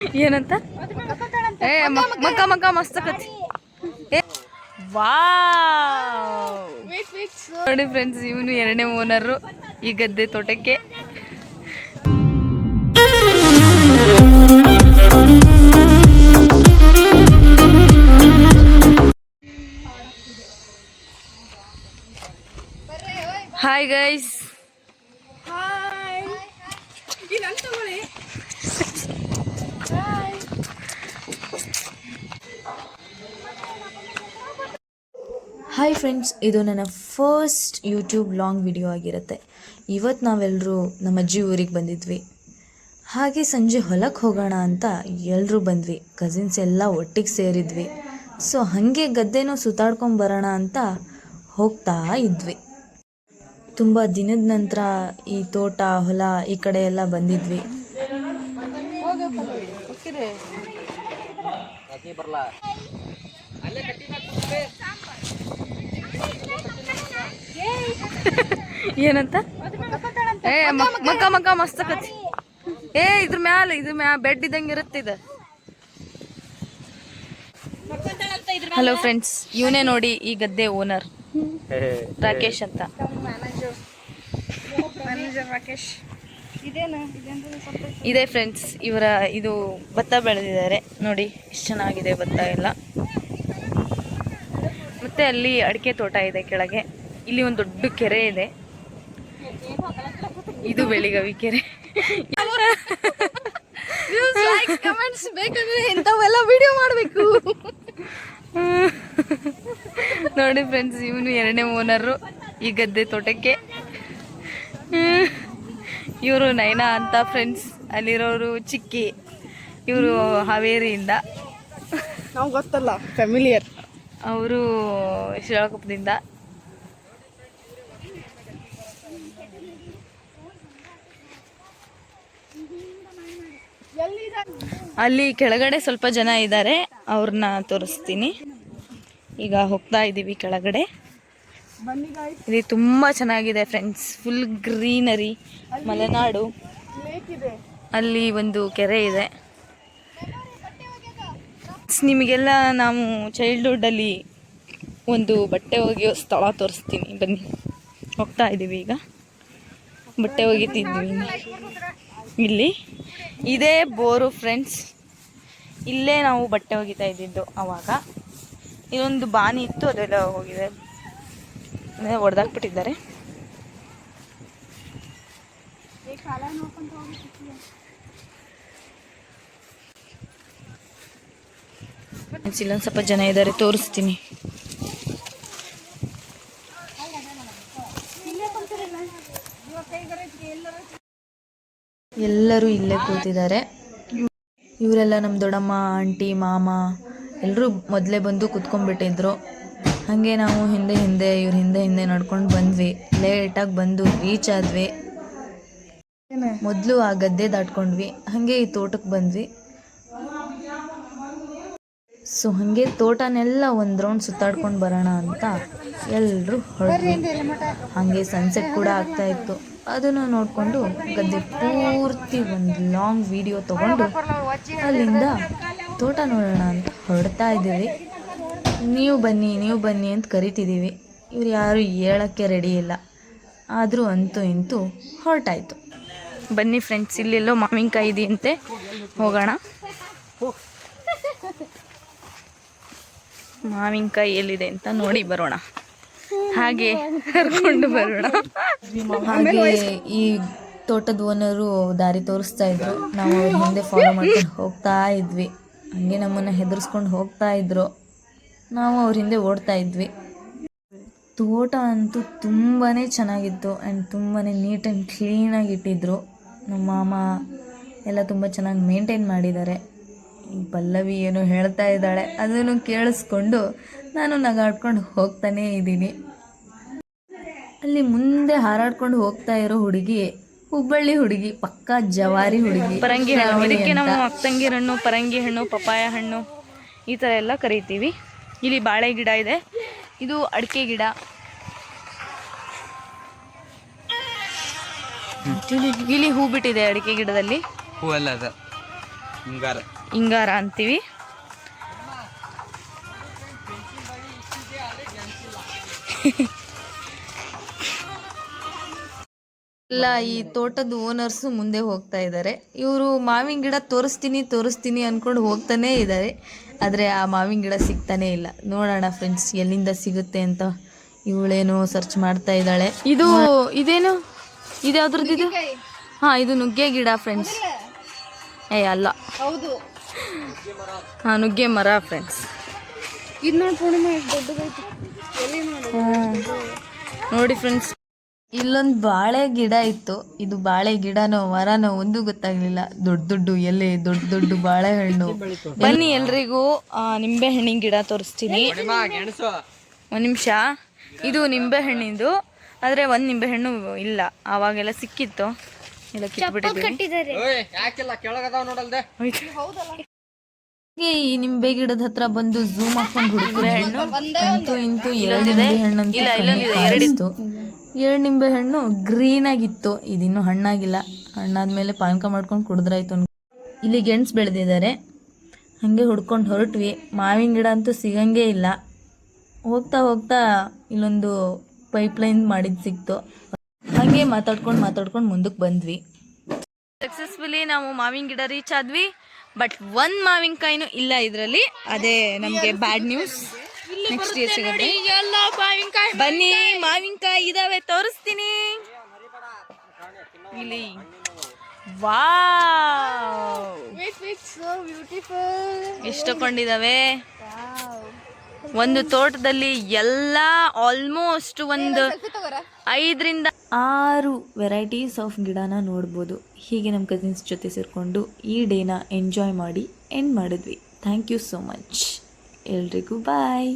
ಏನಂತ ಏ ಮಕ್ಕ ಮಕ್ಕ ಮಸ್ತ್ ಆಕತಿ. ವಾವ್ ನೋಡಿ ಫ್ರೆಂಡ್ಸ್, ಇವನು ಎರಡನೇ ಓನರು ಈ ಗದ್ದೆ ತೋಟಕ್ಕೆ. Hi guys. ಹಾಯ್ ಫ್ರೆಂಡ್ಸ್, ಇದು ನನ್ನ ಫಸ್ಟ್ ಯೂಟ್ಯೂಬ್ ಲಾಂಗ್ ವಿಡಿಯೋ ಆಗಿರುತ್ತೆ. ಇವತ್ತು ನಾವೆಲ್ಲರೂ ನಮ್ಮ ಅಜ್ಜಿ ಊರಿಗೆ ಬಂದಿದ್ವಿ. ಹಾಗೆ ಸಂಜೆ ಹೊಲಕ್ಕೆ ಹೋಗೋಣ ಅಂತ ಎಲ್ಲರೂ ಬಂದ್ವಿ. ಕಸಿನ್ಸ್ ಎಲ್ಲ ಒಟ್ಟಿಗೆ ಸೇರಿದ್ವಿ. ಸೊ ಹಾಗೆ ಗದ್ದೆನೂ ಸುತ್ತಾಡ್ಕೊಂಡು ಬರೋಣ ಅಂತ ಹೋಗ್ತಾ ಇದ್ವಿ. ತುಂಬ ದಿನದ ನಂತರ ಈ ತೋಟ ಹೊಲ ಈ ಕಡೆ ಎಲ್ಲ ಬಂದಿದ್ವಿ. ಏನಂತ ಏ ಮಕ್ಕ ಮಕ್ಕ ಮಸ್ತ್ ಆಕತಿ. ಏ ಇದ್ರ ಮ್ಯಾಲ ಬೆಡ್ ಇದ್ದಂಗೆ ಇರುತ್ತೆ ಇದು. ಹಲೋ ಫ್ರೆಂಡ್ಸ್, ಇವನೇ ನೋಡಿ ಈ ಗದ್ದೆ ಓನರ್ ರಾಕೇಶ್ ಅಂತ. ಇದೆ ಫ್ರೆಂಡ್ಸ್, ಇದು ಭತ್ತ ಬೆಳೆದಿದ್ದಾರೆ ನೋಡಿ, ಎಷ್ಟು ಚೆನ್ನಾಗಿದೆ ಭತ್ತ ಎಲ್ಲ. ಮತ್ತೆ ಅಲ್ಲಿ ಅಡಿಕೆ ತೋಟ ಇದೆ ಕೆಳಗೆ. ಇಲ್ಲಿ ಒಂದು ದೊಡ್ಡ ಕೆರೆ ಇದೆ, ಇದು ಬೆಳಿಗವಿ ಕೆರೆ. ಕಮೆಂಟ್ಸ್ ಬೇಕಂದ್ರೆ ಇಂಥವೆಲ್ಲ ವಿಡಿಯೋ ಮಾಡಬೇಕು. ನೋಡಿ ಫ್ರೆಂಡ್ಸ್, ಇವನು ಎರಡನೇ ಓನರು ಈ ಗದ್ದೆ ತೋಟಕ್ಕೆ. ಇವರು ನೈನಾ ಅಂತ ಫ್ರೆಂಡ್ಸ್. ಅಲ್ಲಿರೋರು ಚಿಕ್ಕಿ, ಇವರು ಹಾವೇರಿಯಿಂದ. ನಾವು ಗೊತ್ತಲ್ಲ, ಫ್ಯಾಮಿಲಿಯರ್. ಅವರು ಶಿರಾಳಕೊಪ್ಪದಿಂದ. ಅಲ್ಲಿ ಕೆಳಗಡೆ ಸ್ವಲ್ಪ ಜನ ಇದ್ದಾರೆ, ಅವ್ರನ್ನ ತೋರಿಸ್ತೀನಿ. ಈಗ ಹೋಗ್ತಾ ಇದ್ದೀವಿ ಕೆಳಗಡೆ. ಇಲ್ಲಿ ತುಂಬ ಚೆನ್ನಾಗಿದೆ ಫ್ರೆಂಡ್ಸ್, ಫುಲ್ ಗ್ರೀನರಿ, ಮಲೆನಾಡು. ಅಲ್ಲಿ ಒಂದು ಕೆರೆ ಇದೆ. ನಿಮಗೆಲ್ಲ ನಾವು ಚೈಲ್ಡ್ಹುಡ್ಡಲ್ಲಿ ಒಂದು ಬಟ್ಟೆ ಒಗೆಯೋ ಸ್ಥಳ ತೋರಿಸ್ತೀನಿ ಬನ್ನಿ. ಹೋಗ್ತಾ ಇದ್ದೀವಿ ಈಗ, ಬಟ್ಟೆ ಒಗಿತಿದ್ವಿ ಇಲ್ಲಿ. ಇದೇ ಬೋರು ಫ್ರೆಂಡ್ಸ್, ಇಲ್ಲೇ ನಾವು ಬಟ್ಟೆ ಒಗಿತಾ ಇದ್ದಿದ್ದು ಅವಾಗ. ಇದೊಂದು ಬಾನಿ ಇತ್ತು, ಅದೆಲ್ಲ ಹೋಗಿದೆ, ಹೊಡೆದಾಕ್ಬಿಟ್ಟಿದ್ದಾರೆ. ಇಲ್ಲೊಂದು ಸ್ವಲ್ಪ ಜನ ಇದ್ದಾರೆ, ತೋರಿಸ್ತೀನಿ. ಎಲ್ಲರೂ ಇಲ್ಲೇ ಕೂತಿದ್ದಾರೆ. ಇವರೆಲ್ಲ ನಮ್ಮ ದೊಡ್ಡಮ್ಮ, ಆಂಟಿ, ಮಾಮ ಎಲ್ಲರೂ ಮೊದಲೇ ಬಂದು ಕೂತ್ಕೊಂಡ್ಬಿಟ್ಟಿದ್ರು. ಹಾಗೆ ನಾವು ಇವ್ರ ಹಿಂದೆ ನಡ್ಕೊಂಡು ಬಂದ್ವಿ. ಲೇಟಾಗಿ ಬಂದು ರೀಚ್ ಆದ್ವಿ. ಮೊದಲು ಆ ಗದ್ದೆ ದಾಟ್ಕೊಂಡ್ವಿ, ಹಾಗೆ ಈ ತೋಟಕ್ಕೆ ಬಂದ್ವಿ. ಸೊ ಹಾಗೆ ತೋಟನೆಲ್ಲ ಒಂದು ರೌಂಡ್ ಸುತ್ತಾಡ್ಕೊಂಡು ಬರೋಣ ಅಂತ ಎಲ್ಲರೂ ಹೊರಟ್ವಿ. ಹಾಗೆ ಸನ್ಸೆಟ್ ಕೂಡ ಆಗ್ತಾ ಇತ್ತು, ಅದನ್ನು ನೋಡಿಕೊಂಡು ಗದ್ದೆ ಪೂರ್ತಿ ಒಂದು ಲಾಂಗ್ ವಿಡಿಯೋ ತೊಗೊಂಡು ಅಲ್ಲಿಂದ ತೋಟ ನೋಡೋಣ ಅಂತ ಹೊರಡ್ತಾ ಇದ್ದೀವಿ. ನೀವು ಬನ್ನಿ ಅಂತ ಕರಿತಿದ್ದೀವಿ. ಇವ್ರು ಯಾರು ಹೇಳೋಕ್ಕೆ ರೆಡಿ ಇಲ್ಲ, ಆದರೂ ಅಂತೂ ಇಂತೂ ಹೊರಟಾಯಿತು. ಬನ್ನಿ ಫ್ರೆಂಡ್ಸ್, ಇಲ್ಲೆಲ್ಲೋ ಮಾವಿನಕಾಯಿ ಇದೆಯಂತೆ, ಹೋಗೋಣ. ಮಾವಿನಕಾಯಿ ಎಲ್ಲಿದೆ ಅಂತ ನೋಡಿ ಬರೋಣ, ಹಾಗೆ ಕರ್ಕೊಂಡು ಬರೋಣ. ಹಾಗೆ ಈ ತೋಟದ ಓನರು ದಾರಿ ತೋರಿಸ್ತಾ ಇದ್ರು. ನಾವು ಅವ್ರ ಹಿಂದೆ ಫಾಲೋ ಮಾಡ್ಕೊಂಡು ಹೋಗ್ತಾ ಇದ್ವಿ. ಹಾಗೆ ನಮ್ಮನ್ನು ಹೆದರ್ಸ್ಕೊಂಡು ಹೋಗ್ತಾ ಇದ್ರು, ನಾವು ಅವ್ರ ಹಿಂದೆ ಓಡ್ತಾ ಇದ್ವಿ. ತೋಟ ಅಂತೂ ತುಂಬಾ ಚೆನ್ನಾಗಿತ್ತು ಆ್ಯಂಡ್ ತುಂಬಾ ನೀಟ್ ಆ್ಯಂಡ್ ಕ್ಲೀನಾಗಿ ಇಟ್ಟಿದ್ರು. ನಮ್ಮ ಮಾಮ ಎಲ್ಲ ತುಂಬ ಚೆನ್ನಾಗಿ ಮೇಂಟೈನ್ ಮಾಡಿದ್ದಾರೆ. ಈ ಪಲ್ಲವಿ ಏನೋ ಹೇಳ್ತಾ ಇದ್ದಾಳೆ, ಅದನ್ನು ಕೇಳಿಸ್ಕೊಂಡು ನಾನು ನಗಾಡ್ಕೊಂಡು ಹೋಗ್ತಾನೇ ಇದ್ದೀನಿ. ಅಲ್ಲಿ ಮುಂದೆ ಹಾರಾಡ್ಕೊಂಡು ಹೋಗ್ತಾ ಇರೋ ಹುಡುಗಿ ಹುಬ್ಬಳ್ಳಿ ಹುಡುಗಿ, ಪಕ್ಕಾ ಜವಾರಿ ಹುಡುಗಿ. ಪರಂಗಿ ಹಣ್ಣು, ಇದಕ್ಕೆ ನಾವು ಅಕ್ತಂಗಿರ ಹಣ್ಣು, ಪರಂಗಿ ಹಣ್ಣು, ಪಪಾಯ ಹಣ್ಣು ಈ ಥರ ಎಲ್ಲ ಕರಿತೀವಿ. ಇಲ್ಲಿ ಬಾಳೆ ಗಿಡ ಇದೆ, ಇದು ಅಡಿಕೆ ಗಿಡ. ಇಲ್ಲಿ ಹೂ ಬಿಟ್ಟಿದೆ ಅಡಿಕೆ ಗಿಡದಲ್ಲಿ. ಹೂವಲ್ಲ ಅದು, ಇಂಗಾರ ಅಂತೀವಿ. ಎಲ್ಲ ಈ ತೋಟದ ಓನರ್ಸು ಮುಂದೆ ಹೋಗ್ತಾ ಇದ್ದಾರೆ. ಇವರು ಮಾವಿನ ಗಿಡ ತೋರಿಸ್ತೀನಿ ಅಂದ್ಕೊಂಡು ಹೋಗ್ತಾನೇ ಇದ್ದಾರೆ. ಆದರೆ ಆ ಮಾವಿನ ಗಿಡ ಸಿಗ್ತಾನೇ ಇಲ್ಲ. ನೋಡೋಣ ಫ್ರೆಂಡ್ಸ್ ಎಲ್ಲಿಂದ ಸಿಗುತ್ತೆ ಅಂತ. ಇವಳೇನೋ ಸರ್ಚ್ ಮಾಡ್ತಾ ಇದ್ದಾಳೆ. ಇದೇನು ಇದು ಯಾವ್ದ್ರದ್ದು ಇದು? ಹಾಂ, ಇದು ನುಗ್ಗೆ ಗಿಡ ಫ್ರೆಂಡ್ಸ್. ಅಲ್ಲ, ಹೌದು. ಹಾಂ, ನುಗ್ಗೆ ಮರ ಫ್ರೆಂಡ್ಸ್. ಇದು ನೋಡಿ ಪೂರ್ಣಿಮಾ ಎಷ್ಟು ದೊಡ್ಡದೈತಿ. ಎಲ್ಲಿ ನೋಡಿ ಫ್ರೆಂಡ್ಸ್, ಇಲ್ಲೊಂದು ಬಾಳೆ ಗಿಡ ಇತ್ತು. ಇದು ಬಾಳೆ ಗಿಡನೋ ಮರನೋ ಒಂದು ಗೊತ್ತಾಗ್ಲಿಲ್ಲ. ದೊಡ್ಡ ಎಲೆ, ದೊಡ್ಡ ಬಾಳೆಹಣ್ಣು. ಬನ್ನಿ ಎಲ್ರಿಗೂ ನಿಂಬೆ ಹಣ್ಣಿನ ಗಿಡ ತೋರಿಸ್ತೀನಿ. ಒಂದು ನಿಮಿಷ. ಇದು ನಿಂಬೆ ಹಣ್ಣಿಂದು, ಆದರೆ ಒಂದು ನಿಂಬೆ ಹಣ್ಣು ಇಲ್ಲ. ಆವಾಗೆಲ್ಲ ಸಿಕ್ಕಿತ್ತು, ಎಲ್ಲ ಕಿತ್ಬಿಟ್ಟಿದ್ದೀವಿ. ಈ ನಿಂಬೆ ಗಿಡದ ಹತ್ರ ಬಂದು ಝೂಮ್ ಹಾಕೊಂಡು ಹುಡುಕಿದ್ರೆ ಇಂತೂ 2 ನಿಂಬೆ ಹಣ್ಣಂತೂ ಕಾಣಿಸ್ತು. 2 ನಿಂಬೆ ಹಣ್ಣು ಗ್ರೀನ್ ಆಗಿತ್ತು. ಇದಿನ್ನೂ ಹಣ್ಣಾಗಿಲ್ಲ. ಹಣ್ಣಾದ್ಮೇಲೆ ಪಾನಕ ಮಾಡ್ಕೊಂಡು ಕುಡಿದ್ರಾಯ್ತು. ಇಲ್ಲಿ ಗೆಣಸು ಬೆಳೆದಿದ್ದಾರೆ. ಹಾಗೆ ಹುಡ್ಕೊಂಡು ಹೊರಟ್ವಿ. ಮಾವಿನ ಗಿಡ ಅಂತೂ ಸಿಗಂಗೇ ಇಲ್ಲ. ಹೋಗ್ತಾ ಇಲ್ಲೊಂದು ಪೈಪ್ಲೈನ್ ಮಾಡಿದ್ದು ಸಿಕ್ತು. ಹಾಗೆ ಮಾತಾಡ್ಕೊಂಡು ಮುಂದಕ್ಕೆ ಬಂದ್ವಿ. ಸಕ್ಸಸ್ಫುಲಿ ನಾವು ಮಾವಿನ ಗಿಡ ರೀಚ್ ಆದ್ವಿ. ಬಟ್ ಒಂದು ಮಾವಿನಕಾಯಿನೂ ಇಲ್ಲ ಇದರಲ್ಲಿ. ಅದೇ ನಮಗೆ ಬ್ಯಾಡ್ ನ್ಯೂಸ್. ನೆಕ್ಸ್ಟ್ ಇಯರ್ ಸಿಗುತ್ತೆ. ಬನ್ನಿ, ಮಾವಿನಕಾಯಿ ಇದಾವೆ, ತೋರಿಸ್ತೀನಿ. ಇಲ್ಲಿ ವಾವ್, ಎಷ್ಟು ಕೊಂಡಿದಾವೆ. ಒಂದು ತೋಟದಲ್ಲಿ ಎಲ್ಲ ಆಲ್ಮೋಸ್ಟ್ ಒಂದು 5ರಿಂದ 6 ವೆರೈಟೀಸ್ ಆಫ್ ಗಿಡನ ನೋಡ್ಬೋದು. ಹೀಗೆ ನಮ್ಮ ಕಸಿನ್ಸ್ ಜೊತೆ ಸೇರಿಕೊಂಡು ಈ ಡೇನ ಎಂಜಾಯ್ ಮಾಡಿ ಎಂಡ್ ಮಾಡಿದ್ವಿ. Thank you so much. ಎಲ್ರಿಗೂ ಬಾಯ್.